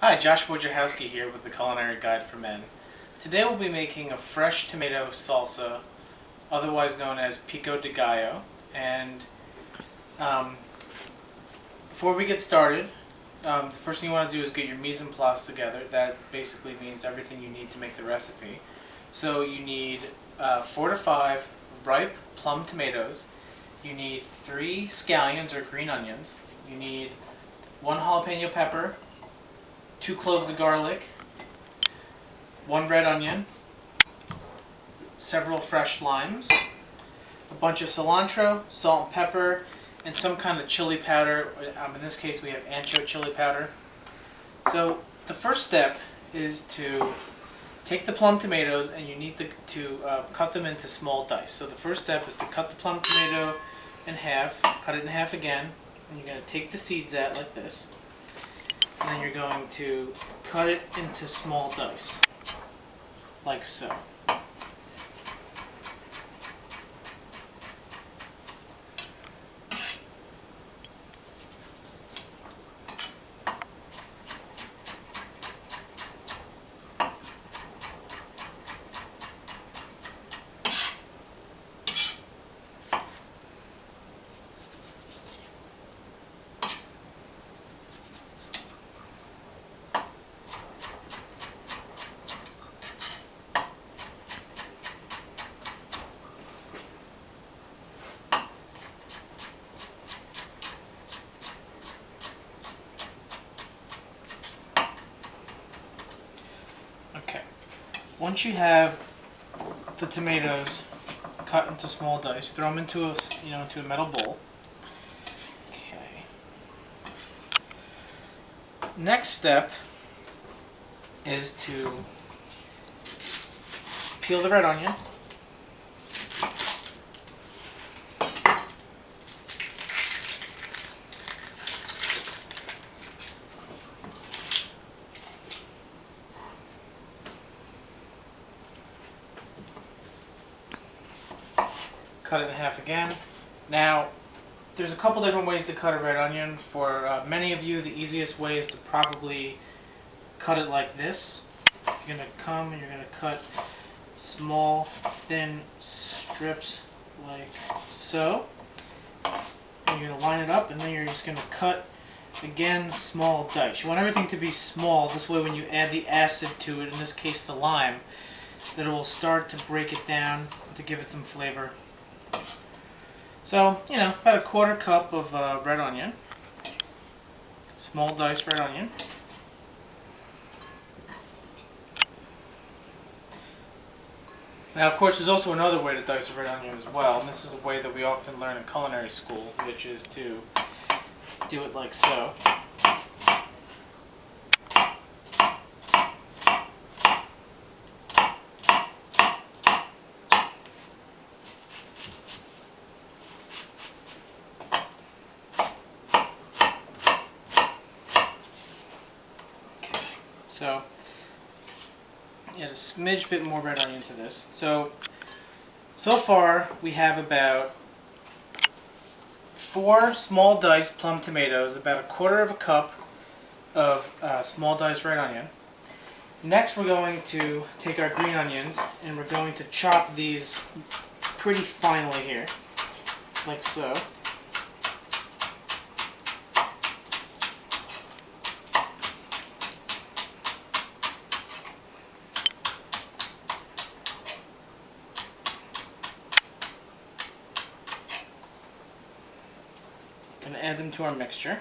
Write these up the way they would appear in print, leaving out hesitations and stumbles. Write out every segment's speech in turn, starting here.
Hi, Josh Wojciechowski here with the Culinary Guide for Men. Today we'll be making a fresh tomato salsa, otherwise known as Pico de Gallo. And um, before we get started, the first thing you want to do is get your mise en place together. That basically means everything you need to make the recipe. So you need 4 to 5 ripe plum tomatoes. You need 3 scallions or green onions. You need 1 jalapeno pepper, 2 cloves of garlic, 1 red onion, several fresh limes, a bunch of cilantro, salt and pepper, and some kind of chili powder. In this case we have ancho chili powder. So the first step is to take the plum tomatoes and you need to cut them into small dice. So the first step is to cut the plum tomato in half, cut it in half again, and you're going to take the seeds out like this. And then you're going to cut it into small dice, like so. Okay. Once you have the tomatoes cut into small dice, throw them into a metal bowl. Okay. Next step is to peel the red onion. Cut it in half again. Now, there's a couple different ways to cut a red onion. For many of you, the easiest way is to probably cut it like this. You're going to come and you're going to cut small, thin strips like so. And you're going to line it up, and then you're just going to cut, again, small dice. You want everything to be small. This way when you add the acid to it, in this case the lime, that it will start to break it down to give it some flavor. So, about a 1/4 cup of red onion, small diced red onion. Now, of course, there's also another way to dice a red onion as well, and this is a way that we often learn in culinary school, which is to do it like so. So, add a smidge bit more red onion to this. So far we have about 4 small diced plum tomatoes, about a 1/4 cup of small diced red onion. Next we're going to take our green onions and we're going to chop these pretty finely here, like so. Going to add them to our mixture.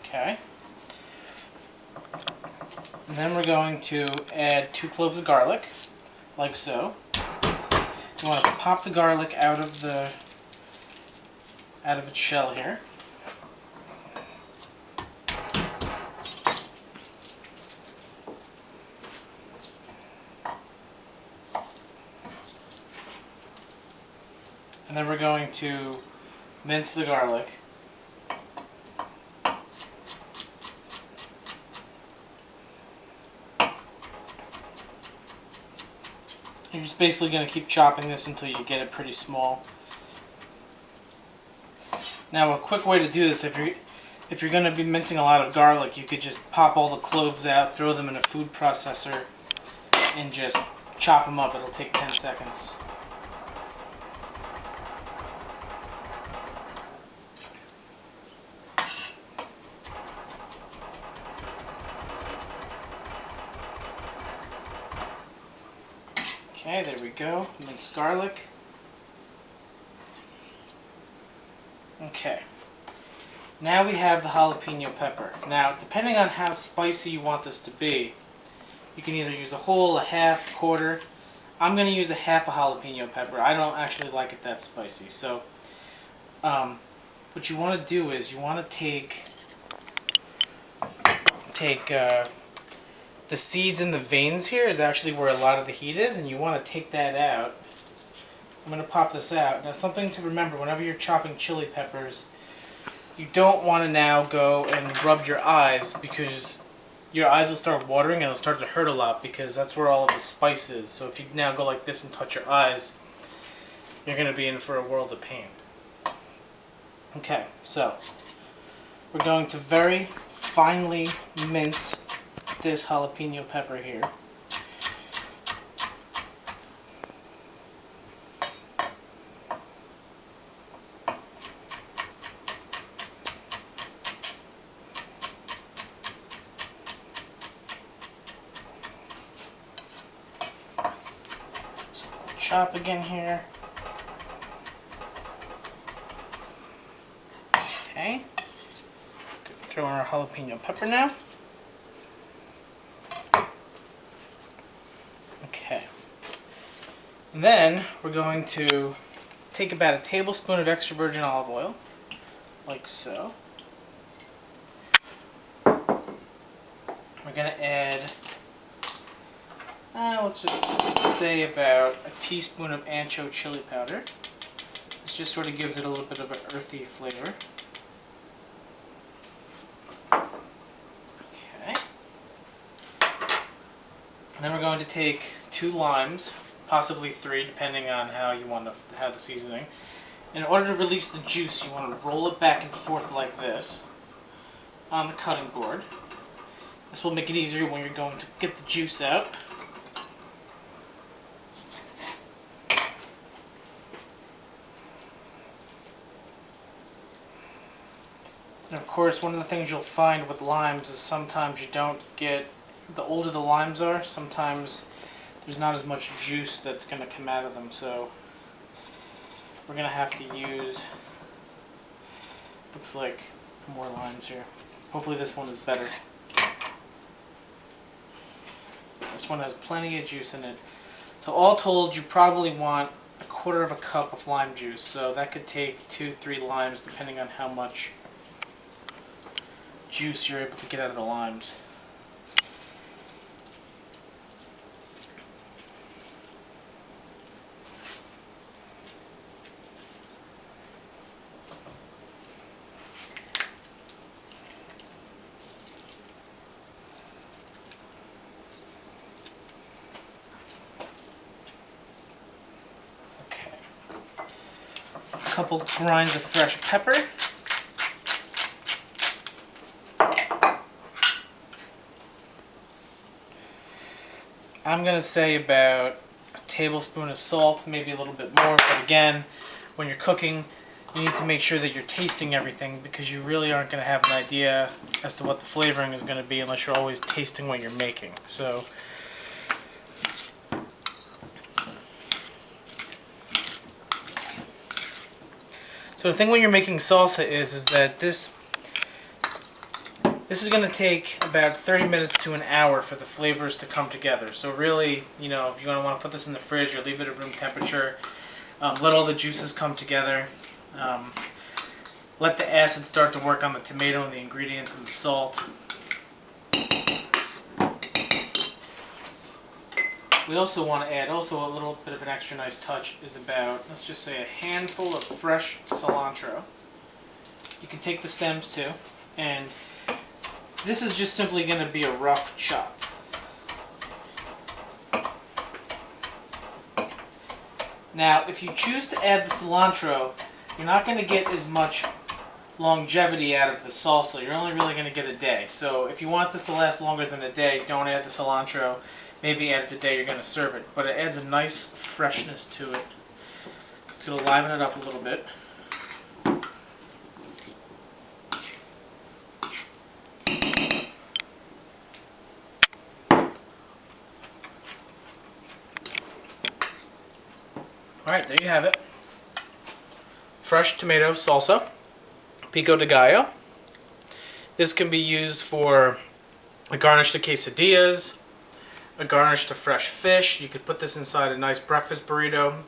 Okay. And then we're going to add 2 cloves of garlic, like so. You want to pop the garlic out of its shell here. And then we're going to mince the garlic. You're just basically going to keep chopping this until you get it pretty small. Now, a quick way to do this, if if you're going to be mincing a lot of garlic, you could just pop all the cloves out, throw them in a food processor, and just chop them up. It'll take 10 seconds. Okay, there we go. Minced garlic. Okay. Now we have the jalapeno pepper. Now, depending on how spicy you want this to be, you can either use a whole, a half, quarter. I'm going to use a half a jalapeno pepper. I don't actually like it that spicy. So, what you want to do is you want to take the seeds and the veins here is actually where a lot of the heat is, and you want to take that out. I'm going to pop this out. Now, something to remember, whenever you're chopping chili peppers, you don't want to now go and rub your eyes, because your eyes will start watering and it'll start to hurt a lot, because that's where all of the spice is. So if you now go like this and touch your eyes, you're going to be in for a world of pain. Okay, so we're going to very finely mince this jalapeno pepper here. So chop again here. Okay. Throw in our jalapeno pepper now. Okay. And then we're going to take about a tablespoon of extra virgin olive oil, like so. We're going to add, let's just say about a teaspoon of ancho chili powder. This just sort of gives it a little bit of an earthy flavor. And then we're going to take 2 limes, possibly 3, depending on how you want to have the seasoning. In order to release the juice, you want to roll it back and forth like this on the cutting board. This will make it easier when you're going to get the juice out. And of course, one of the things you'll find with limes is sometimes you don't get, the older the limes are, sometimes there's not as much juice that's going to come out of them, so we're going to have to use, looks like, more limes here. Hopefully this one is better. This one has plenty of juice in it. So all told, you probably want a quarter of a cup of lime juice, so that could take 2-3 limes depending on how much juice you're able to get out of the limes. A couple grinds of fresh pepper. I'm going to say about a tablespoon of salt, maybe a little bit more, but again, when you're cooking, you need to make sure that you're tasting everything, because you really aren't going to have an idea as to what the flavoring is going to be unless you're always tasting what you're making. So the thing when you're making salsa is that this is going to take about 30 minutes to an hour for the flavors to come together. So really, you know, if you're going to want to put this in the fridge or leave it at room temperature, let all the juices come together. Let the acid start to work on the tomato and the ingredients and the salt. We also want to add, also a little bit of an extra nice touch is about, let's just say, a handful of fresh cilantro. You can take the stems too, and this is just simply going to be a rough chop. Now, if you choose to add the cilantro, you're not going to get as much longevity out of the salsa. You're only really going to get a day. So if you want this to last longer than a day, don't add the cilantro. Maybe add it the day you're going to serve it. But it adds a nice freshness to it. It's going to liven it up a little bit. Alright, there you have it. Fresh tomato salsa, Pico de Gallo. This can be used for a garnish to quesadillas, a garnish to fresh fish. You could put this inside a nice breakfast burrito.